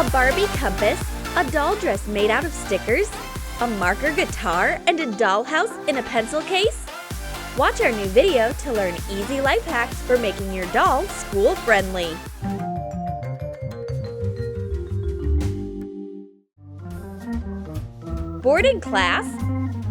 A Barbie compass, a doll dress made out of stickers, a marker guitar, and a dollhouse in a pencil case? Watch our new video to learn easy life hacks for making your doll school-friendly. Bored in class?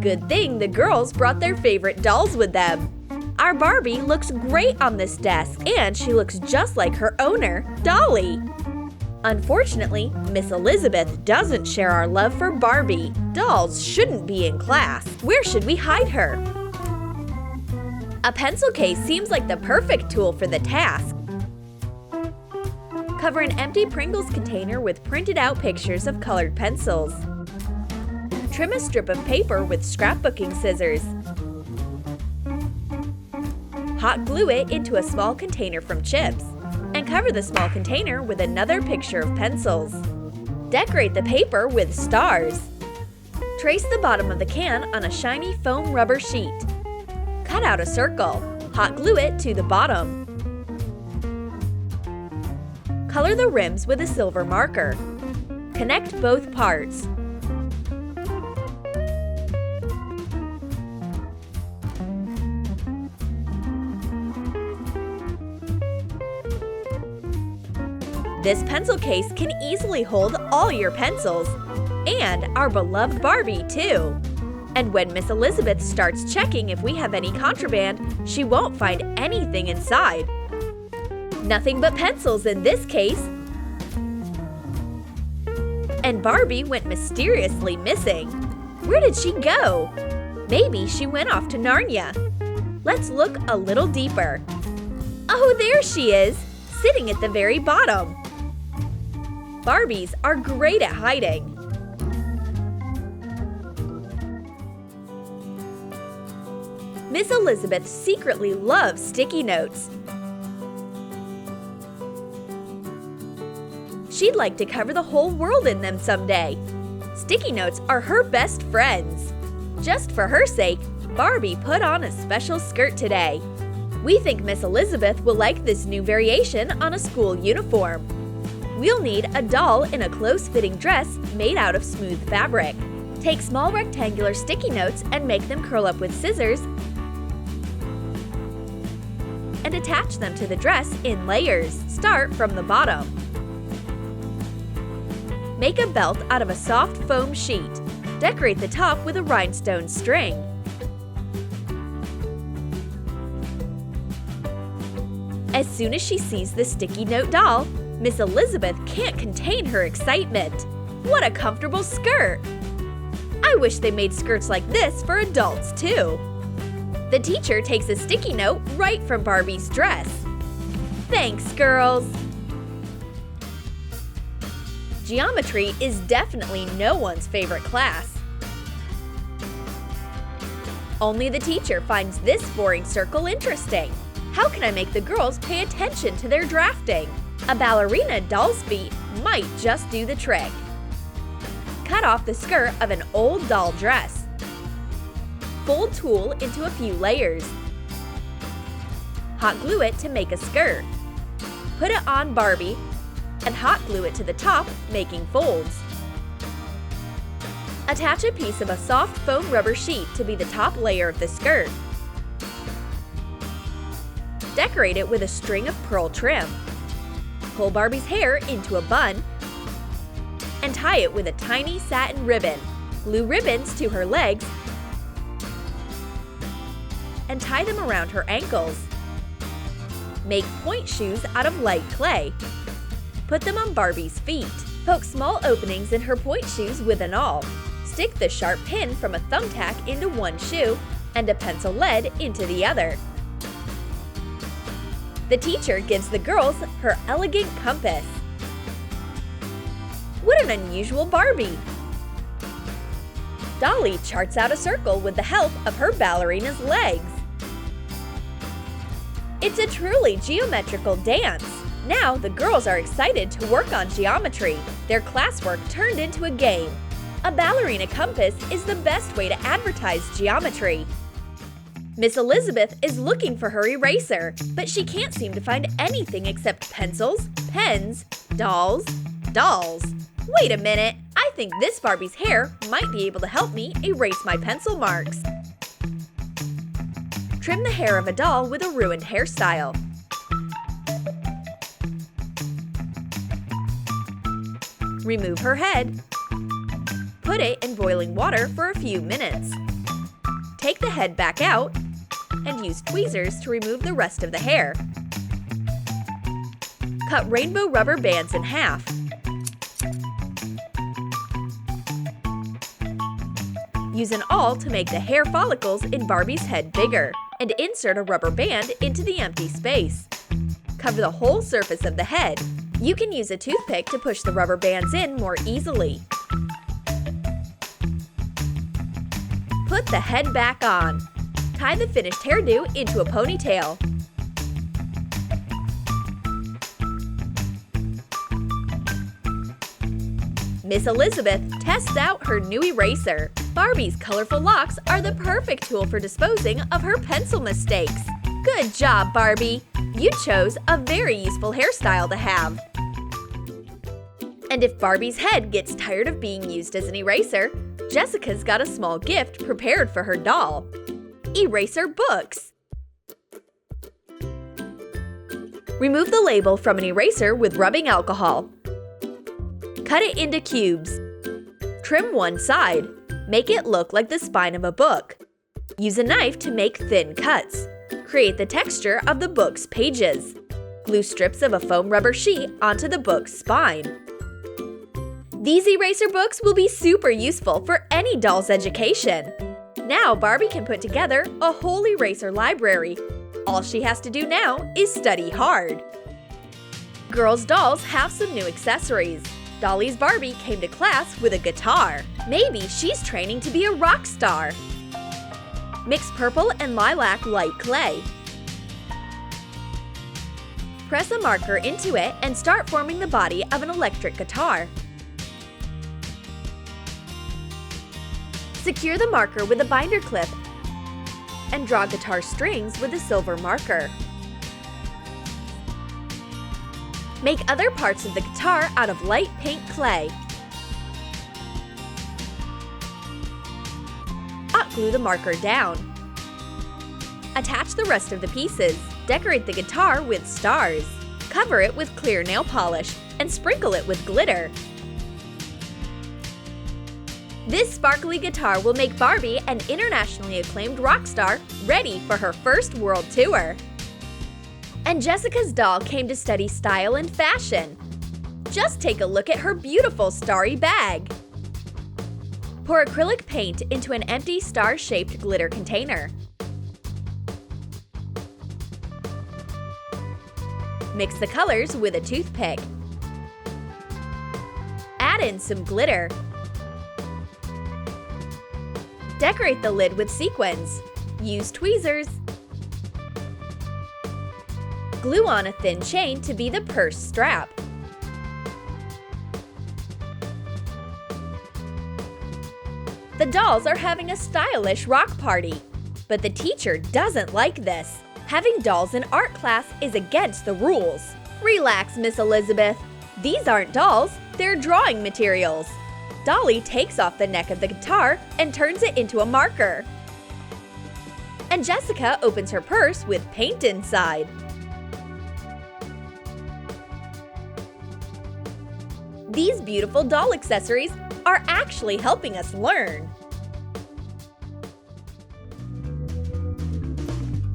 Good thing the girls brought their favorite dolls with them. Our Barbie looks great on this desk, and she looks just like her owner, Dolly. Unfortunately, Miss Elizabeth doesn't share our love for Barbie. Dolls shouldn't be in class. Where should we hide her? A pencil case seems like the perfect tool for the task. Cover an empty Pringles container with printed out pictures of colored pencils. Trim a strip of paper with scrapbooking scissors. Hot glue it into a small container from chips, and cover the small container with another picture of pencils. Decorate the paper with stars. Trace the bottom of the can on a shiny foam rubber sheet. Cut out a circle. Hot glue it to the bottom. Color the rims with a silver marker. Connect both parts. This pencil case can easily hold all your pencils, and our beloved Barbie too. And when Miss Elizabeth starts checking if we have any contraband, she won't find anything inside. Nothing but pencils in this case. And Barbie went mysteriously missing. Where did she go? Maybe she went off to Narnia. Let's look a little deeper. Oh, there she is, sitting at the very bottom. Barbies are great at hiding. Miss Elizabeth secretly loves sticky notes. She'd like to cover the whole world in them someday. Sticky notes are her best friends. Just for her sake, Barbie put on a special skirt today. We think Miss Elizabeth will like this new variation on a school uniform. We'll need a doll in a close-fitting dress made out of smooth fabric. Take small rectangular sticky notes and make them curl up with scissors and attach them to the dress in layers. Start from the bottom. Make a belt out of a soft foam sheet. Decorate the top with a rhinestone string. As soon as she sees the sticky note doll, Miss Elizabeth can't contain her excitement. What a comfortable skirt! I wish they made skirts like this for adults too. The teacher takes a sticky note right from Barbie's dress. Thanks, girls! Geometry is definitely no one's favorite class. Only the teacher finds this boring circle interesting. How can I make the girls pay attention to their drafting? A ballerina doll's feet might just do the trick. Cut off the skirt of an old doll dress. Fold tulle into a few layers. Hot glue it to make a skirt. Put it on Barbie and hot glue it to the top, making folds. Attach a piece of a soft foam rubber sheet to be the top layer of the skirt. Decorate it with a string of pearl trim. Pull Barbie's hair into a bun and tie it with a tiny satin ribbon. Glue ribbons to her legs and tie them around her ankles. Make point shoes out of light clay. Put them on Barbie's feet. Poke small openings in her point shoes with an awl. Stick the sharp pin from a thumbtack into one shoe and a pencil lead into the other. The teacher gives the girls her elegant compass. What an unusual Barbie! Dolly charts out a circle with the help of her ballerina's legs. It's a truly geometrical dance. Now the girls are excited to work on geometry. Their classwork turned into a game. A ballerina compass is the best way to advertise geometry. Miss Elizabeth is looking for her eraser, but she can't seem to find anything except pencils, pens, dolls, dolls. Wait a minute, I think this Barbie's hair might be able to help me erase my pencil marks. Trim the hair of a doll with a ruined hairstyle. Remove her head. Put it in boiling water for a few minutes. Take the head back out and use tweezers to remove the rest of the hair. Cut rainbow rubber bands in half. Use an awl to make the hair follicles in Barbie's head bigger and insert a rubber band into the empty space. Cover the whole surface of the head. You can use a toothpick to push the rubber bands in more easily. Put the head back on. Tie the finished hairdo into a ponytail. Miss Elizabeth tests out her new eraser. Barbie's colorful locks are the perfect tool for disposing of her pencil mistakes. Good job, Barbie! You chose a very useful hairstyle to have. And if Barbie's head gets tired of being used as an eraser, Jessica's got a small gift prepared for her doll. Eraser books. Remove the label from an eraser with rubbing alcohol. Cut it into cubes. Trim one side. Make it look like the spine of a book. Use a knife to make thin cuts. Create the texture of the book's pages. Glue strips of a foam rubber sheet onto the book's spine. These eraser books will be super useful for any doll's education. Now Barbie can put together a whole eraser library. All she has to do now is study hard. Girls' dolls have some new accessories. Dolly's Barbie came to class with a guitar. Maybe she's training to be a rock star. Mix purple and lilac light clay. Press a marker into it and start forming the body of an electric guitar. Secure the marker with a binder clip and draw guitar strings with a silver marker. Make other parts of the guitar out of light pink clay. Hot glue the marker down. Attach the rest of the pieces. Decorate the guitar with stars. Cover it with clear nail polish and sprinkle it with glitter. This sparkly guitar will make Barbie an internationally acclaimed rock star ready for her first world tour. And Jessica's doll came to study style and fashion. Just take a look at her beautiful starry bag. Pour acrylic paint into an empty star-shaped glitter container. Mix the colors with a toothpick. Add in some glitter. Decorate the lid with sequins. Use tweezers. Glue on a thin chain to be the purse strap. The dolls are having a stylish rock party. But the teacher doesn't like this. Having dolls in art class is against the rules. Relax, Miss Elizabeth. These aren't dolls, they're drawing materials. Dolly takes off the neck of the guitar and turns it into a marker. And Jessica opens her purse with paint inside. These beautiful doll accessories are actually helping us learn.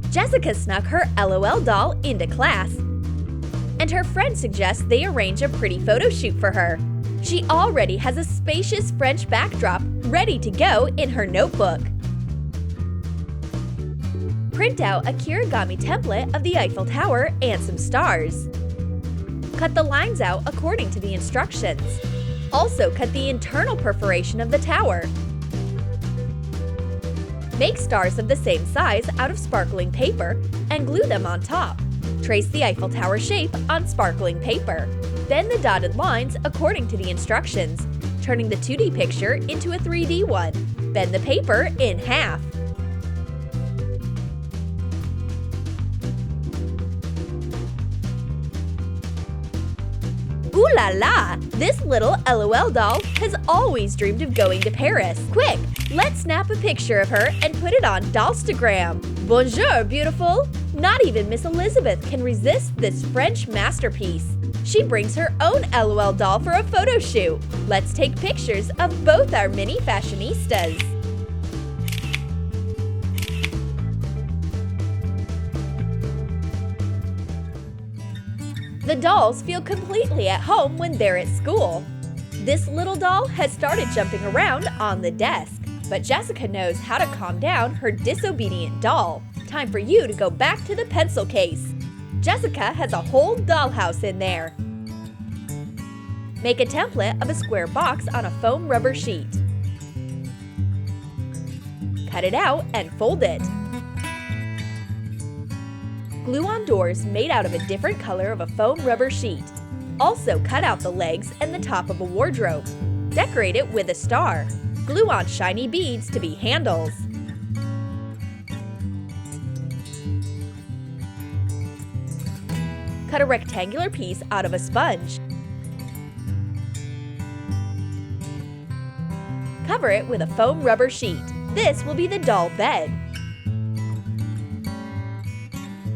Jessica snuck her LOL doll into class, and her friend suggests they arrange a pretty photo shoot for her. She already has a spacious French backdrop ready to go in her notebook. Print out a Kirigami template of the Eiffel Tower and some stars. Cut the lines out according to the instructions. Also cut the internal perforation of the tower. Make stars of the same size out of sparkling paper and glue them on top. Trace the Eiffel Tower shape on sparkling paper. Bend the dotted lines according to the instructions, turning the 2D picture into a 3D one. Bend the paper in half. Ooh la la! This little LOL doll has always dreamed of going to Paris. Quick, let's snap a picture of her and put it on Dollstagram. Bonjour, beautiful! Not even Miss Elizabeth can resist this French masterpiece. She brings her own LOL doll for a photo shoot. Let's take pictures of both our mini fashionistas. The dolls feel completely at home when they're at school. This little doll has started jumping around on the desk, but Jessica knows how to calm down her disobedient doll. Time for you to go back to the pencil case. Jessica has a whole dollhouse in there. Make a template of a square box on a foam rubber sheet. Cut it out and fold it. Glue on doors made out of a different color of a foam rubber sheet. Also cut out the legs and the top of a wardrobe. Decorate it with a star. Glue on shiny beads to be handles. Cut a rectangular piece out of a sponge. Cover it with a foam rubber sheet. This will be the doll bed.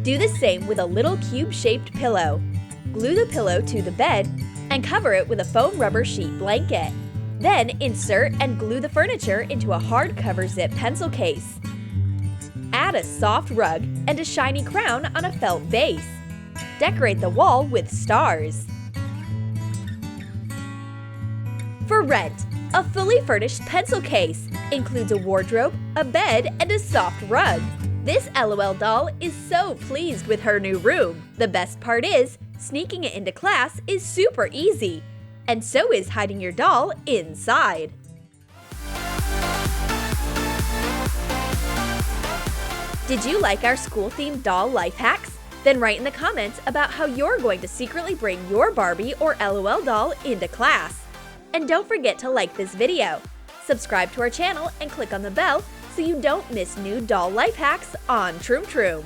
Do the same with a little cube-shaped pillow. Glue the pillow to the bed and cover it with a foam rubber sheet blanket. Then insert and glue the furniture into a hardcover zip pencil case. Add a soft rug and a shiny crown on a felt base. Decorate the wall with stars. For rent, a fully furnished pencil case includes a wardrobe, a bed, and a soft rug. This LOL doll is so pleased with her new room. The best part is, sneaking it into class is super easy. And so is hiding your doll inside. Did you like our school-themed doll life hacks? Then write in the comments about how you're going to secretly bring your Barbie or LOL doll into class. And don't forget to like this video. Subscribe to our channel and click on the bell so you don't miss new doll life hacks on Troom Troom.